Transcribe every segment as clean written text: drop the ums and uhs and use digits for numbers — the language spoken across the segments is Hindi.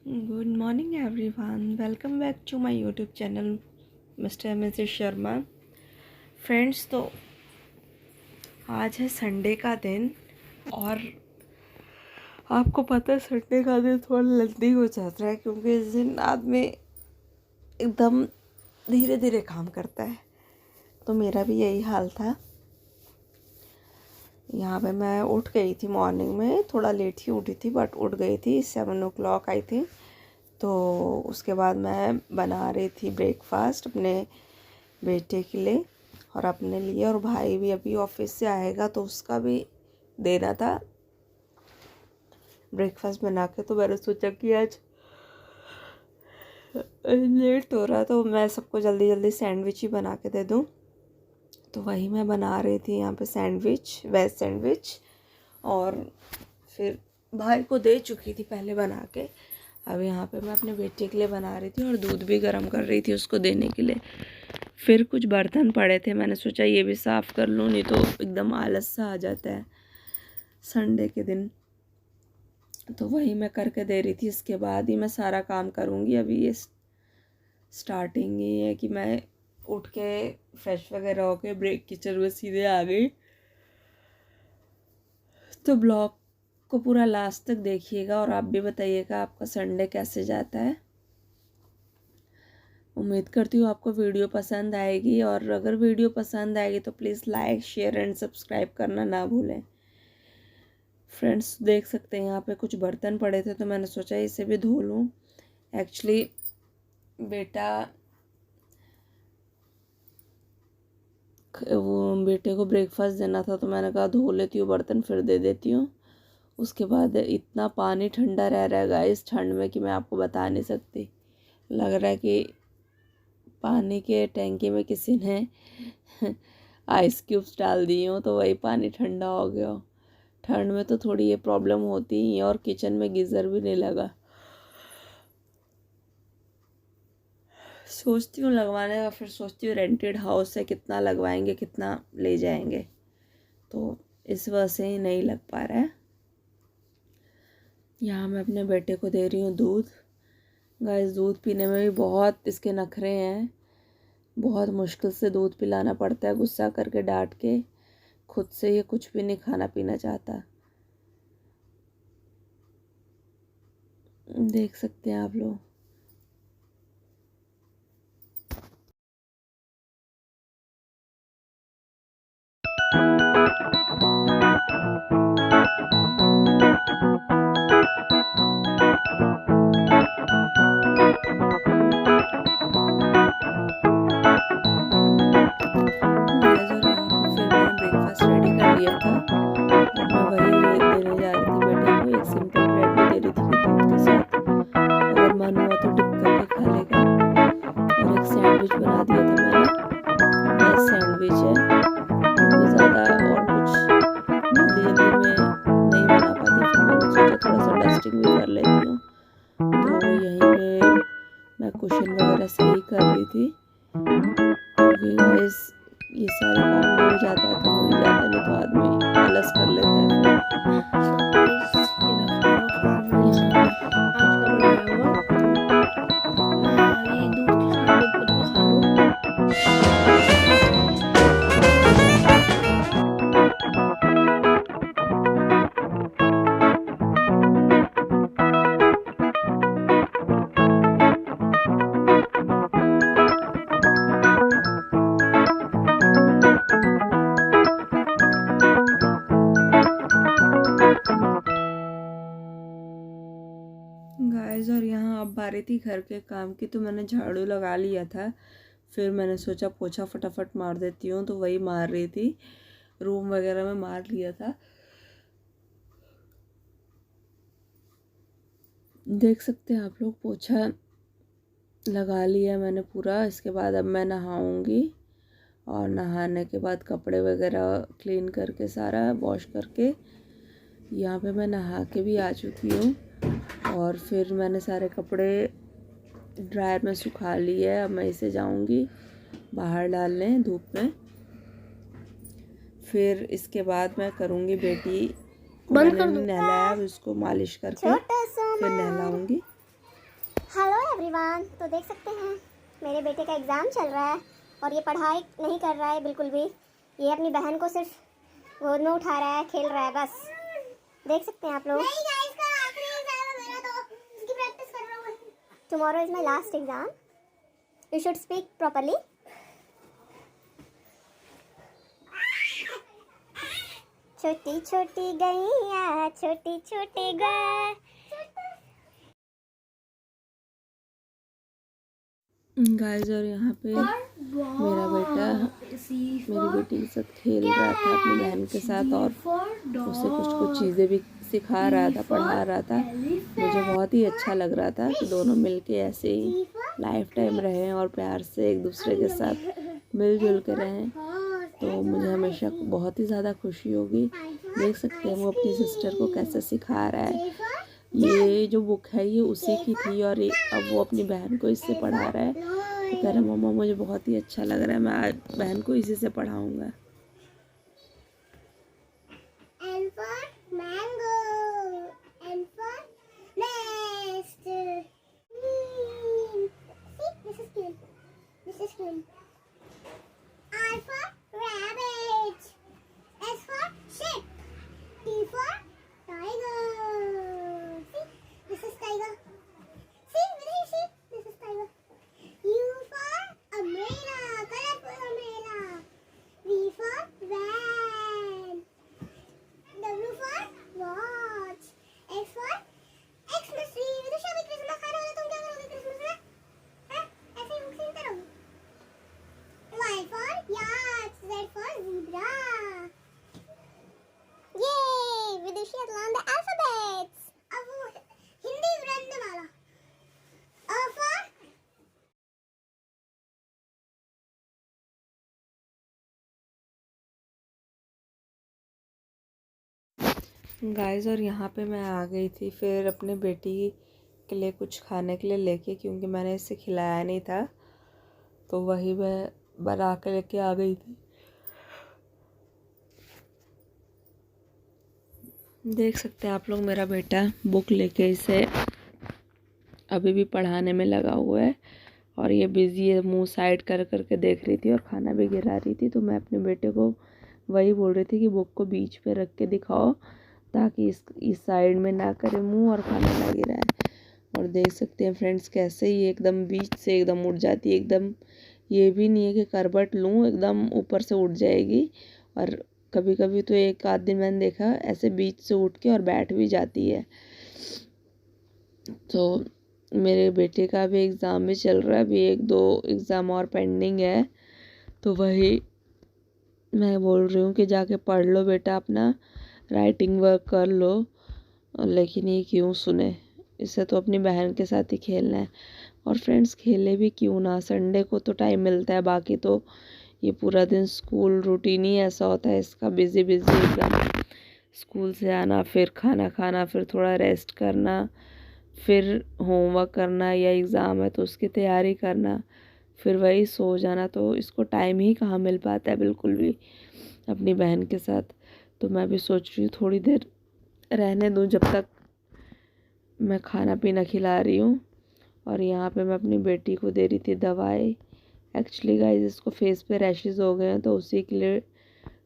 Good morning everyone, welcome back to my YouTube channel Mister Mrs Sharma. Friends, तो आज है संडे का दिन और आपको पता है संडे का दिन थोड़ा लेंथी हो जाता है क्योंकि इस दिन आदमी एकदम धीरे धीरे काम करता है। तो मेरा भी यही हाल था। यहाँ पे मैं उठ गई थी मॉर्निंग में, थोड़ा लेट ही उठी थी बट उठ गई थी। 7 o'clock आई थी। तो उसके बाद मैं बना रही थी ब्रेकफास्ट अपने बेटे के लिए और अपने लिए, और भाई भी अभी ऑफिस से आएगा तो उसका भी देना था ब्रेकफास्ट बना के। तो मैंने सोचा कि आज लेट हो रहा तो मैं सबको जल्दी जल्दी सैंडविच ही बना के दे दूँ। तो वही मैं बना रही थी यहाँ पे सैंडविच, वेज सैंडविच, और फिर भाई को दे चुकी थी पहले बना के। अब यहाँ पे मैं अपने बेटे के लिए बना रही थी और दूध भी गर्म कर रही थी उसको देने के लिए। फिर कुछ बर्तन पड़े थे, मैंने सोचा ये भी साफ़ कर लूँ, नहीं तो एकदम आलस सा आ जाता है संडे के दिन। तो वही मैं करके दे रही थी, इसके बाद ही मैं सारा काम करूँगी। अभी ये स्टार्टिंग ही है कि मैं उठ के फ्रेश वगैरह होके ब्रेक किचन में सीधे आ गई। तो ब्लॉग को पूरा लास्ट तक देखिएगा और आप भी बताइएगा आपका संडे कैसे जाता है। उम्मीद करती हूँ आपको वीडियो पसंद आएगी, और अगर वीडियो पसंद आएगी तो please like, share and subscribe करना ना भूलें। फ्रेंड्स, देख सकते हैं यहाँ पे कुछ बर्तन पड़े थे तो मैंने सोचा इसे भी धो लूँ। एक्चुअली बेटे को ब्रेकफास्ट देना था तो मैंने कहा धो लेती हूँ बर्तन फिर दे देती हूँ। उसके बाद इतना पानी ठंडा रह रहा है गाइस ठंड में कि मैं आपको बता नहीं सकती। लग रहा है कि पानी के टैंकी में किसी ने आइस क्यूब्स डाल दिए हो तो वही पानी ठंडा हो गया हो। ठंड में तो थोड़ी ये प्रॉब्लम होती ही है, और किचन में गीज़र भी नहीं लगा। सोचती हूँ लगवाने का, फिर सोचती हूँ रेंटेड हाउस है, कितना लगवाएंगे, कितना ले जाएंगे, तो इस वजह से ही नहीं लग पा रहा है। यहाँ मैं अपने बेटे को दे रही हूँ दूध। गाइस, दूध पीने में भी बहुत इसके नखरे हैं, बहुत मुश्किल से दूध पिलाना पड़ता है, गुस्सा करके डांट के। खुद से ये कुछ भी नहीं खाना पीना चाहता, देख सकते हैं आप लोग। गाइस, और यहाँ पे फिर मैंने ब्रेकफास्ट रेडी कर लिया था और मैं वही देने जा रही थी बेटे को। एक सिंपल ब्रेड भी दे रही थी कि दूध के साथ अगर मन हुआ तो डिप करके खा लेगा, और एक सैंडविच बना दिया था मैंने, वेज सैंडविच है क्योंकि ज़्यादा और कुछ जल्दी जल्दी में नहीं बना पाती। फिर मैंने सोचा थोड़ा सा डस्टिंग भी कर लेती हूँ, तो यहीं पे मैं कुशन वगैरह सही कर रही थी क्योंकि गाइस ये सारे काम हो जाता है तो हो ही जाता है, नहीं तो आदमी आलस कर लेता है फिर। गाइस, और यहाँ अब बारी थी घर के काम की, तो मैंने झाड़ू लगा लिया था। फिर मैंने सोचा पोछा फटाफट मार देती हूँ, तो वही मार रही थी। रूम वगैरह में मार लिया था, देख सकते हैं आप लोग। पोछा लगा लिया मैंने पूरा। इसके बाद अब मैं नहाऊंगी, और नहाने के बाद कपड़े वगैरह क्लीन करके सारा वॉश करके यहाँ पे मैं नहा के भी आ चुकी हूँ, और फिर मैंने सारे कपड़े ड्रायर में सुखा लिए है। अब मैं इसे जाऊंगी बाहर डालने धूप में। फिर इसके बाद मैं करूंगी बेटी को, मैंने नहलाया, अब उसको मालिश करके फिर नहलाऊंगी। एवरीवन, तो देख सकते हैं मेरे बेटे का एग्ज़ाम चल रहा है और ये पढ़ाई नहीं कर रहा है बिल्कुल भी। ये अपनी बहन को सिर्फ गोद में उठा रहा है, खेल रहा है बस। देख सकते हैं आप लोग। Tomorrow is my last exam, you should speak properly. छोटी छोटी गैया छोटी छोटी गाय। गाइस, और यहाँ पे मेरा बेटा मेरी बेटी के साथ खेल रहा था अपनी बहन के साथ और उसे कुछ कुछ चीज़ें भी सिखा रहा था, पढ़ा रहा था। मुझे बहुत ही अच्छा लग रहा था कि दोनों मिलके ऐसे ही लाइफ टाइम रहें और प्यार से एक दूसरे के साथ मिलजुल के रहें। तो मुझे हमेशा बहुत ही ज़्यादा खुशी होगी। देख सकते हैं वो अपनी सिस्टर को कैसे सिखा रहा है। ये जो बुक है ये उसी की थी और अब वो अपनी बहन को इससे पढ़ा रहा है। तो कह रहा मम्मा मुझे बहुत ही अच्छा लग रहा है, मैं आज बहन को इसी से पढ़ाऊँगा। गाइस, और यहाँ पे मैं आ गई थी फिर अपने बेटी के लिए कुछ खाने के लिए लेके, क्योंकि मैंने इसे खिलाया नहीं था तो वही मैं बना के लेके आ गई थी। देख सकते हैं आप लोग मेरा बेटा बुक लेके इसे अभी भी पढ़ाने में लगा हुआ है और ये बिज़ी है, मुंह साइड कर करके देख रही थी और खाना भी गिरा रही थी। तो मैं अपने बेटे को वही बोल रही थी कि बुक को बीच पे रख के दिखाओ ताकि इस साइड में ना करे मुंह और खाना ना गिराए। और देख सकते हैं फ्रेंड्स कैसे ही एकदम बीच से एकदम उठ जाती है, एकदम ये भी नहीं है कि करबट लूँ, एकदम ऊपर से उठ जाएगी। और कभी कभी तो एक आध दिन मैंने देखा ऐसे बीच से उठ के और बैठ भी जाती है। तो मेरे बेटे का भी एग्ज़ाम भी चल रहा है, अभी 1-2 एग्ज़ाम और पेंडिंग है। तो वही मैं बोल रही हूँ कि जाके पढ़ लो बेटा, अपना राइटिंग वर्क कर लो। लेकिन ये क्यों सुने, इसे तो अपनी बहन के साथ ही खेलना है। और फ्रेंड्स खेले भी क्यों ना, संडे को तो टाइम मिलता है, बाकी तो ये पूरा दिन स्कूल रूटीन ही ऐसा होता है इसका, बिज़ी बिज़ी एकदम। स्कूल से आना, फिर खाना खाना, फिर थोड़ा रेस्ट करना, फिर होमवर्क करना या एग्ज़ाम है तो उसकी तैयारी करना, फिर वही सो जाना। तो इसको टाइम ही कहाँ मिल पाता है बिल्कुल भी अपनी बहन के साथ। तो मैं भी सोच रही हूँ थोड़ी देर रहने दूँ जब तक मैं खाना पीना खिला रही हूँ। और यहाँ पे मैं अपनी बेटी को दे रही थी दवाई। एक्चुअली गाइस इसको फेस पे रैशेज़ हो गए हैं तो उसी के लिए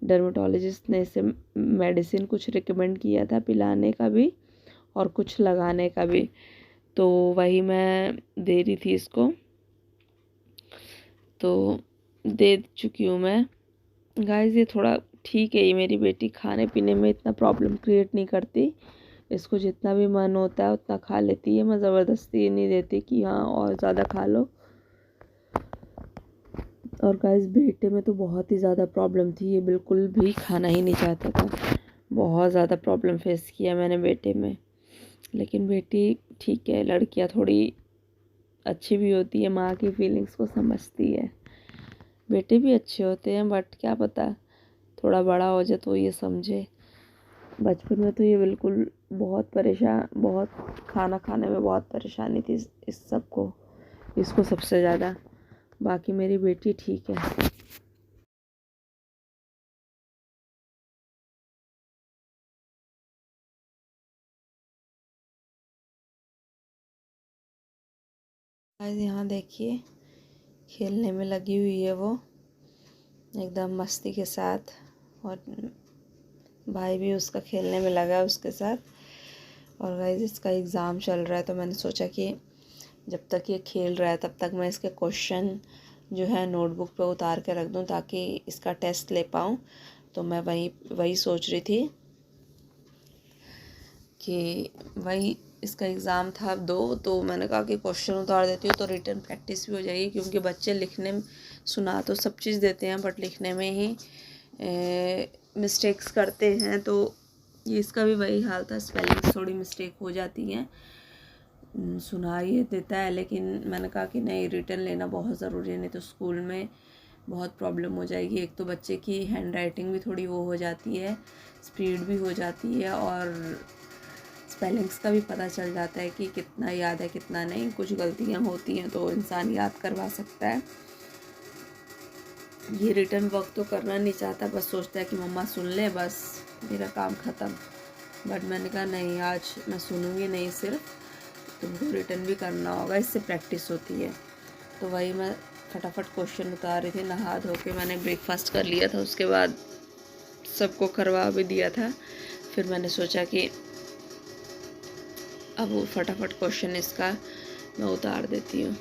डर्मेटोलॉजिस्ट ने इसे मेडिसिन कुछ रिकमेंड किया था पिलाने का भी और कुछ लगाने का भी। तो वही मैं दे रही थी इसको, तो दे चुकी हूँ मैं। गाइस ये थोड़ा ठीक है, ये मेरी बेटी खाने पीने में इतना प्रॉब्लम क्रिएट नहीं करती, इसको जितना भी मन होता है उतना खा लेती है। मैं ज़बरदस्ती नहीं देती कि हाँ और ज़्यादा खा लो। और गाइस बेटे में तो बहुत ही ज़्यादा प्रॉब्लम थी, ये बिल्कुल भी खाना ही नहीं चाहता था। बहुत ज़्यादा प्रॉब्लम फेस किया मैंने बेटे में। लेकिन बेटी ठीक है, लड़कियां थोड़ी अच्छी भी होती है, माँ की फीलिंग्स को समझती है। बेटे भी अच्छे होते हैं बट क्या पता थोड़ा बड़ा हो जाए तो ये समझे। बचपन में तो ये बिल्कुल बहुत खाना खाने में बहुत परेशानी थी इस सबको, इसको सबसे ज़्यादा। बाकी मेरी बेटी ठीक है। गाइस यहाँ देखिए खेलने में लगी हुई है वो एकदम मस्ती के साथ, और भाई भी उसका खेलने में लगा है उसके साथ। और गाइस इसका एग्ज़ाम चल रहा है, तो मैंने सोचा कि जब तक ये खेल रहा है तब तक मैं इसके क्वेश्चन जो है नोटबुक पे उतार के रख दूं ताकि इसका टेस्ट ले पाऊँ। तो मैं वही सोच रही थी कि वही इसका एग्ज़ाम था अब 2, तो मैंने कहा कि क्वेश्चन उतार देती हूँ तो रिटन प्रैक्टिस भी हो जाएगी, क्योंकि बच्चे लिखने में सुना तो सब चीज़ देते हैं बट लिखने में ही मिस्टेक्स करते हैं। तो ये इसका भी वही हाल था, स्पेलिंग थोड़ी मिस्टेक हो जाती हैं। सुना ये देता है, लेकिन मैंने कहा कि नहीं, रिटन लेना बहुत ज़रूरी है, नहीं तो स्कूल में बहुत प्रॉब्लम हो जाएगी। एक तो बच्चे की हैंड राइटिंग भी थोड़ी वो हो जाती है, स्पीड भी हो जाती है, और स्पेलिंग्स का भी पता चल जाता है कि कितना याद है कितना नहीं। कुछ गलतियां होती हैं तो इंसान याद करवा सकता है। ये रिटर्न वर्क तो करना नहीं चाहता, बस सोचता है कि मम्मा सुन ले, बस मेरा काम ख़त्म। बट मैंने कहा नहीं, आज मैं सुनूंगी नहीं, सिर्फ तुमको रिटर्न भी करना होगा, इससे प्रैक्टिस होती है। तो वही मैं फटाफट क्वेश्चन उतार रही थी। नहा धो के मैंने ब्रेकफास्ट कर लिया था, उसके बाद सबको करवा भी दिया था। फिर मैंने सोचा कि अब वो फटाफट क्वेश्चन इसका मैं उतार देती हूँ।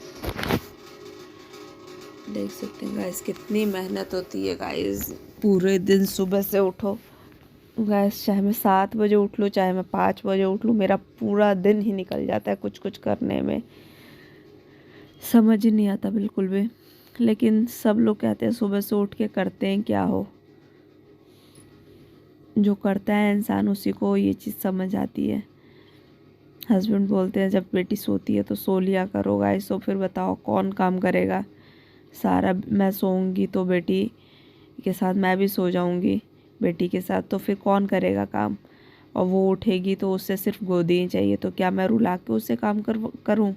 देख सकते हैं गाइस कितनी मेहनत होती है गाइस। पूरे दिन सुबह से उठो गाइस, चाहे मैं 7 बजे उठ लूँ चाहे मैं 5 बजे उठ लूँ, मेरा पूरा दिन ही निकल जाता है कुछ कुछ करने में, समझ ही नहीं आता बिल्कुल भी। लेकिन सब लोग कहते हैं सुबह से उठ के करते हैं क्या हो, जो करता है इंसान उसी को ये चीज़ समझ आती है। हस्बैंड बोलते हैं जब बेटी सोती है तो सो लिया करो गाइस, तो फिर बताओ कौन काम करेगा सारा। मैं सोऊंगी तो बेटी के साथ मैं भी सो जाऊंगी बेटी के साथ, तो फिर कौन करेगा काम। और वो उठेगी तो उससे सिर्फ गोदी ही चाहिए, तो क्या मैं रुला के उससे काम करूं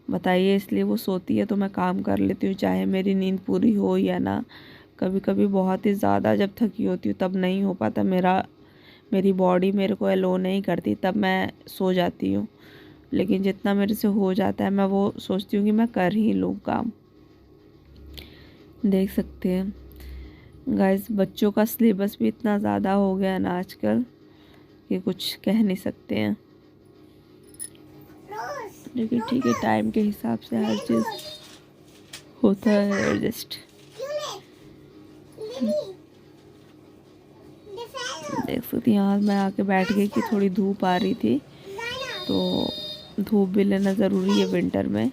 बताइए। इसलिए वो सोती है तो मैं काम कर लेती हूँ, चाहे मेरी नींद पूरी हो या ना। कभी कभी बहुत ही ज़्यादा जब थकी होती हूँ तब नहीं हो पाता, मेरी बॉडी मेरे को अलो नहीं करती, तब मैं सो जाती हूँ। लेकिन जितना मेरे से हो जाता है मैं वो सोचती हूँ कि मैं कर ही लूँ काम। देख सकते हैं गाइस बच्चों का सिलेबस भी इतना ज़्यादा हो गया ना आजकल कि कुछ कह नहीं सकते हैं। लेकिन ठीक है, टाइम के हिसाब से हर चीज़ होता है एडजस्ट। देख सकती हैं यहाँ मैं आके बैठ गई कि थोड़ी धूप आ रही थी, तो धूप भी लेना ज़रूरी है विंटर में,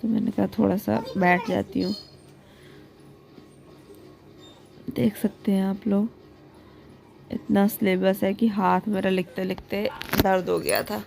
तो मैंने कहा थोड़ा सा बैठ जाती हूँ। देख सकते हैं आप लोग इतना सिलेबस है कि हाथ मेरा लिखते लिखते दर्द हो गया था।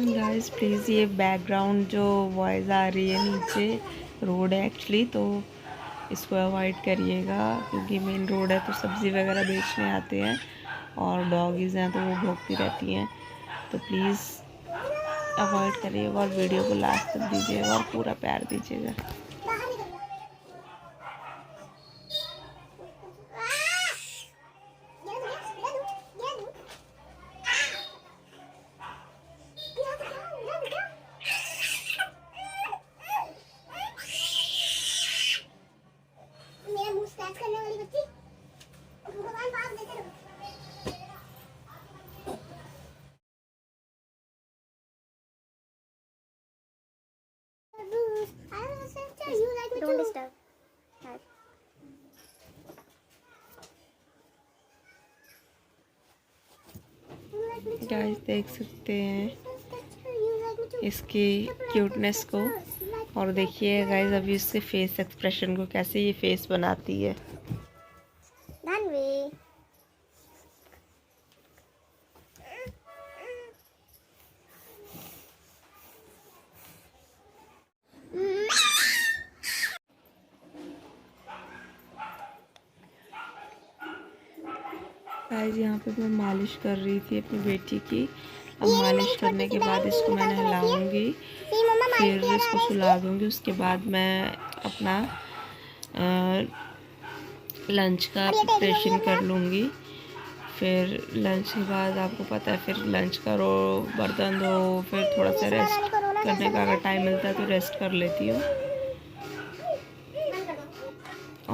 गाइस प्लीज़ ये बैकग्राउंड जो वॉइस आ रही है नीचे रोड है एक्चुअली, तो इसको अवॉइड करिएगा, क्योंकि मेन रोड है तो सब्ज़ी वगैरह बेचने आते हैं और डॉगीज़ हैं तो वो भौंकती रहती हैं। तो प्लीज़ अवॉइड करिएगा और वीडियो को लास्ट तक दीजिएगा और पूरा प्यार दीजिएगा। Don't disturb. गाइस देख सकते हैं इसकी क्यूटनेस को, और देखिए गाइस अभी इसके फेस एक्सप्रेशन को कैसे ये फेस बनाती है। गाइस यहाँ पे मैं मालिश कर रही थी अपनी बेटी की। अब मालिश करने के बाद इसको मैं नहलाऊंगी, फिर इसको सुला दूंगी। उसके बाद मैं अपना लंच का प्रिपरेशन कर लूँगी। फिर लंच के बाद आपको पता है फिर लंच करो, बर्तन धो, फिर थोड़ा सा रेस्ट करने का अगर टाइम मिलता है तो रेस्ट कर लेती हूँ।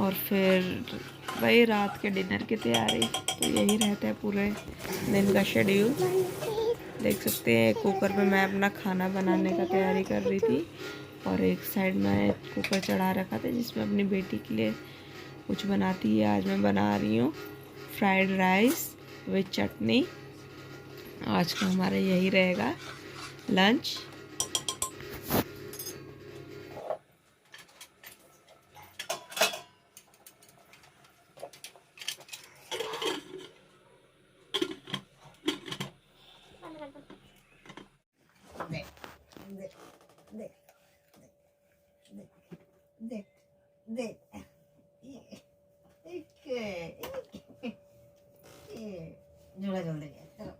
और फिर वही रात के डिनर की तैयारी, तो यही रहता है पूरे दिन का शेड्यूल। देख सकते हैं कुकर पे मैं अपना खाना बनाने का तैयारी कर रही थी और एक साइड में कुकर चढ़ा रखा था जिसमें अपनी बेटी के लिए कुछ बनाती है। आज मैं बना रही हूँ फ्राइड राइस विद चटनी। आज का हमारा यही रहेगा लंच। जोड़ा जोड़ देंगे। चलो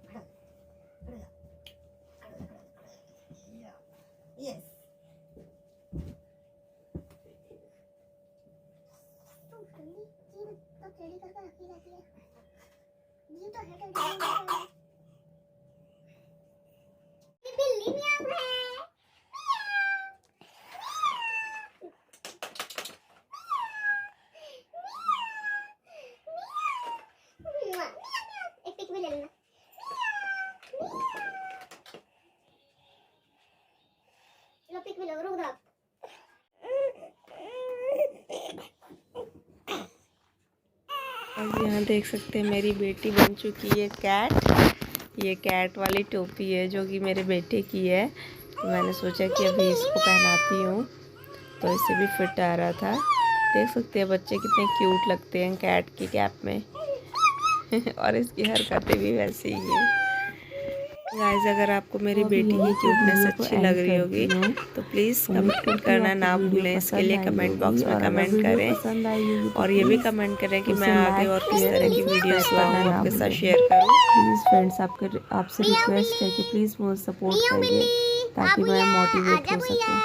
यस एक पिक भी ले लेना। लो पिक भी लो, रुक दो आप। और यहाँ देख सकते हैं मेरी बेटी बन चुकी है कैट। ये कैट वाली टोपी है जो कि मेरे बेटे की है, तो मैंने सोचा कि अभी इसको पहनाती हूँ, तो इसे भी फिट आ रहा था। देख सकते हैं बच्चे कितने क्यूट लगते हैं कैट की कैप में और इसकी हरकतें भी वैसे ही हैं। गाइस अगर आपको मेरी बेटी की क्यूटनेस अच्छी लग रही होगी तो प्लीज़ कमेंट करना ना भूलें। इसके लिए कमेंट बॉक्स में कमेंट करें और ये भी कमेंट करें कि मैं आगे और किस तरह की वीडियोस लाऊं, आपके साथ शेयर करूं। प्लीज़ फ्रेंड्स आपसे रिक्वेस्ट है कि प्लीज़ मुझे सपोर्ट करिए ताकि मैं मोटिवेट हो सकूं।